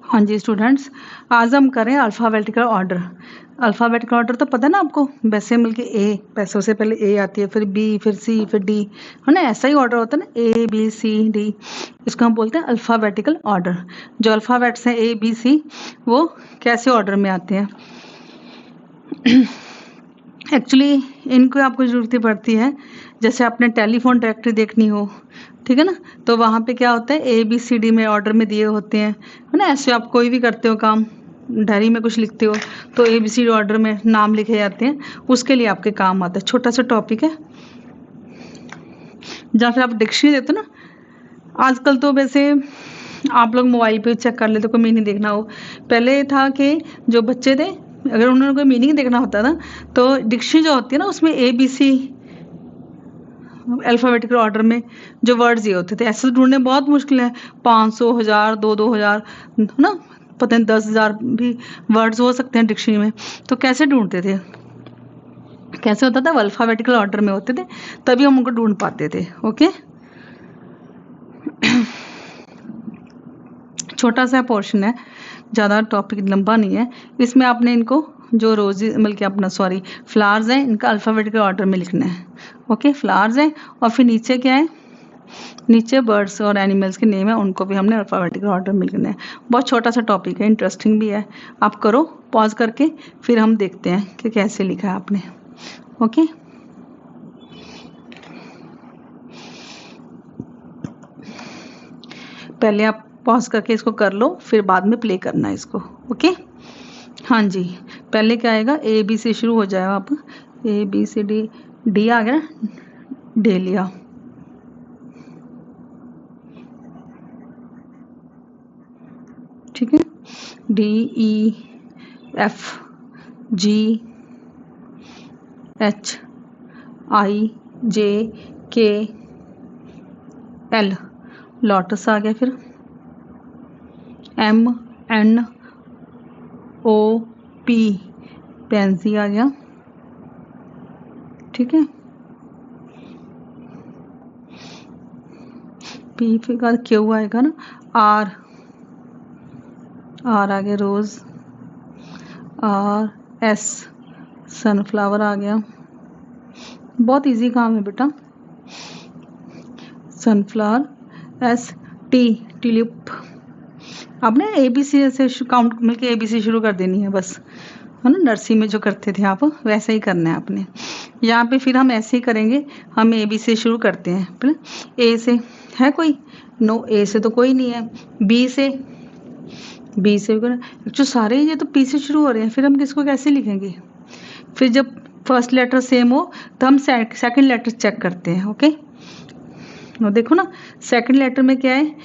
हाँ जी स्टूडेंट्स, आज हम करें अल्फ़ाबेटिकल ऑर्डर। अल्फ़ाबेटिकल ऑर्डर तो पता है ना आपको, वैसे मिलके ए, पैसों से पहले ए आती है, फिर बी, फिर सी, फिर डी, है ना। ऐसा ही ऑर्डर होता है ना, ए बी सी डी। इसको हम बोलते हैं अल्फ़ाबेटिकल ऑर्डर। जो अल्फ़ाबेट्स हैं ए बी सी, वो कैसे ऑर्डर में आते हैं। एक्चुअली इनको आपको ज़रूरत पड़ती है, जैसे आपने टेलीफोन डायरेक्टरी देखनी हो, ठीक है ना, तो वहाँ पे क्या होता है, ए बी सी डी में ऑर्डर में दिए होते हैं, है ना। ऐसे आप कोई भी करते हो काम, डायरी में कुछ लिखते हो तो A B C D order में नाम लिखे जाते हैं, उसके लिए आपके काम आता है। छोटा सा टॉपिक है। या फिर आप डिक्शनरी देते हो ना, आजकल तो वैसे आप लोग मोबाइल पे चेक कर लेते, कोई मीनिंग देखना हो। पहले था कि जो बच्चे थे, अगर उन्होंने कोई मीनिंग देखना होता था तो डिक्शनरी जो होती है ना, उसमें A B C alphabetical order में जो वर्ड्स ये होते थे, ऐसे तो ढूंढने बहुत मुश्किल है। 500, 1000, 2-2000, है ना, पता नहीं 10,000 भी वर्ड्स हो सकते हैं डिक्शनरी में। तो कैसे ढूंढते थे, कैसे होता था, अल्फ़ाबेटिकल ऑर्डर में होते थे, तभी हम उनको ढूंढ पाते थे। ओके, छोटा सा पोर्शन है, ज़्यादा टॉपिक लंबा नहीं है। इसमें आपने इनको जो रोज़ी बल्कि अपना सॉरी फ्लावर्स हैं, इनका अल्फ़ाबेटिकल ऑर्डर में लिखना है। ओके, फ्लावर्स हैं, और फिर नीचे क्या है, नीचे बर्ड्स और एनिमल्स के नेम है, उनको भी हमने अल्फ़ाबेटिकल ऑर्डर में लिखना है। बहुत छोटा सा टॉपिक है, इंटरेस्टिंग भी है। आप करो पॉज करके, फिर हम देखते हैं कि कैसे लिखा है आपने। ओके, पहले आप पॉज करके इसको कर लो, फिर बाद में प्ले करना है इसको। ओके, हाँ जी, पहले क्या आएगा, ए बी से शुरू हो जाएगा। आप A B C D, D आ गया ना, डेलिया। ठीक है, D E F G H I J K L, lotus आ गया। फिर M N O P, pansy आ गया। ठीक है, पी फिर क्यू आएगा ना, आर, आर आ गया रोज, आर एस सनफ्लावर आ गया। बहुत इजी काम है बेटा, सनफ्लावर। S T, tulip. आपने ए बी सी से काउंट मिलके ए बी सी शुरू कर देनी है बस, है ना। नर्सरी में जो करते थे आप, वैसे ही करना है आपने। यहाँ पे फिर हम ऐसे ही करेंगे, हम ए बी से शुरू करते हैं। फिर ए से है कोई, नो, ए से तो कोई नहीं है। बी से, बी से जो सारे ये तो पी से शुरू हो रहे हैं, फिर हम किसको कैसे लिखेंगे। फिर जब फर्स्ट लेटर सेम हो तो हम सेकंड लेटर चेक करते हैं। ओके, देखो ना, सेकंड लेटर में क्या है,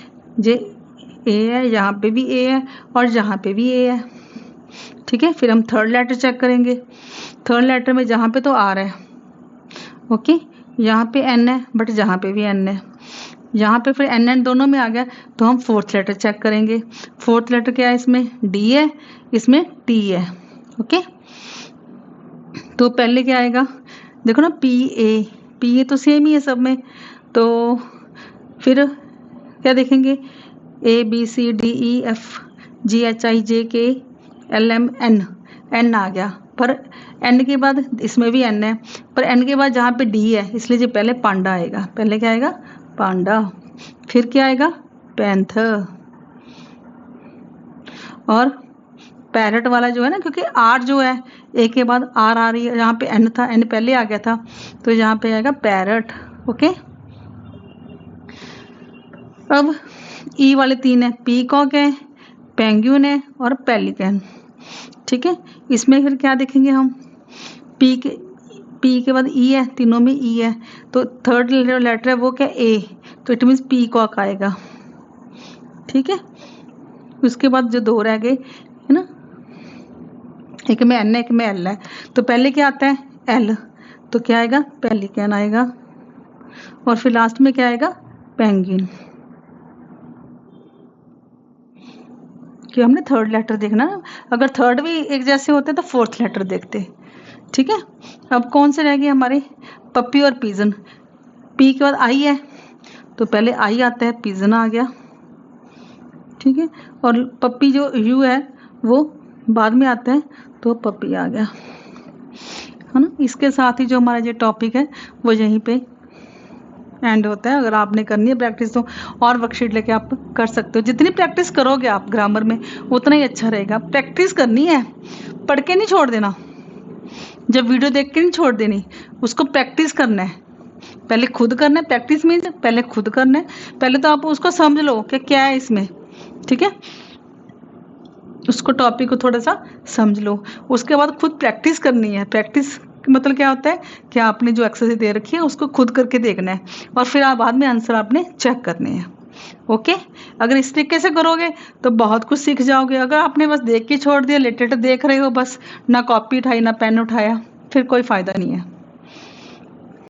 जे ए है, यहाँ पे भी ए है और यहाँ पे भी ए है। ठीक है, फिर हम थर्ड लेटर चेक करेंगे। थर्ड लेटर में जहाँ पे तो आर है, ओके, यहाँ पे एन है, बट जहाँ पे भी एन है, यहाँ पे फिर एन एन दोनों में आ गया, तो हम फोर्थ लेटर चेक करेंगे। फोर्थ लेटर क्या है, इसमें डी है, इसमें टी है। ओके, तो पहले क्या आएगा, देखो ना, पी ए तो सेम ही है सब में, तो फिर क्या देखेंगे, A B C D E F G H I J K L M N, N आ गया। पर एन के बाद इसमें भी एन है, पर एन के बाद जहाँ पे डी है, इसलिए जो पहले पांडा आएगा। पहले क्या आएगा, पांडा। फिर क्या आएगा, पैंथर। और पैरट वाला जो है ना, क्योंकि आर जो है, ए के बाद आर आ रही है, यहाँ पे एन था, एन पहले आ गया था, तो यहाँ पे आएगा पैरट। ओके, अब ई वाले तीन है, पीकॉक है, पेंगुइन है और पेलिकन। ठीक है, इसमें फिर क्या देखेंगे हम, पी के बाद ई है, तीनों में ई है, तो थर्ड लेटर है वो क्या, ए, तो इट मीन्स पीकॉक आएगा। ठीक है, उसके बाद जो दो रह गए, है ना, एक में एन है, एक में एल है, तो पहले क्या आता है, एल, तो क्या आएगा, पेलिकन आएगा। और फिर लास्ट में क्या आएगा, पेंगुइन। कि हमने थर्ड लेटर देखना, अगर थर्ड भी एक जैसे होते तो फोर्थ लेटर देखते। ठीक है, अब कौन से रह गए हमारे, पप्पी और पिजन। पी के बाद आई है, तो पहले आई आता है, पिजन आ गया। ठीक है। और पप्पी जो यू है वो बाद में आता है, तो पप्पी आ गया, है ना। इसके साथ ही जो हमारा ये टॉपिक है वो यहीं पे एंड होता है। अगर आपने करनी है प्रैक्टिस तो और वर्कशीट लेके आप कर सकते हो। जितनी प्रैक्टिस करोगे आप ग्रामर में उतना ही अच्छा रहेगा। प्रैक्टिस करनी है, पढ़ के नहीं छोड़ देना, जब वीडियो देख के नहीं छोड़ देनी, उसको प्रैक्टिस करना है। पहले खुद करना है, प्रैक्टिस मीन्स पहले खुद करना है। पहले तो आप उसको समझ लो कि क्या है इसमें, ठीक है। उसको टॉपिक को थोड़ा सा समझ लो, उसके बाद खुद प्रैक्टिस करनी है। प्रैक्टिस मतलब क्या होता है कि आपने जो एक्सरसाइज दे रखी है उसको खुद करके देखना है, और फिर आप बाद में आंसर आपने चेक करने हैं। ओके, अगर इस तरीके से करोगे तो बहुत कुछ सीख जाओगे। अगर आपने बस देख के छोड़ दिया, लेटेट देख रहे हो बस, ना कॉपी उठाई ना पेन उठाया, फिर कोई फ़ायदा नहीं है।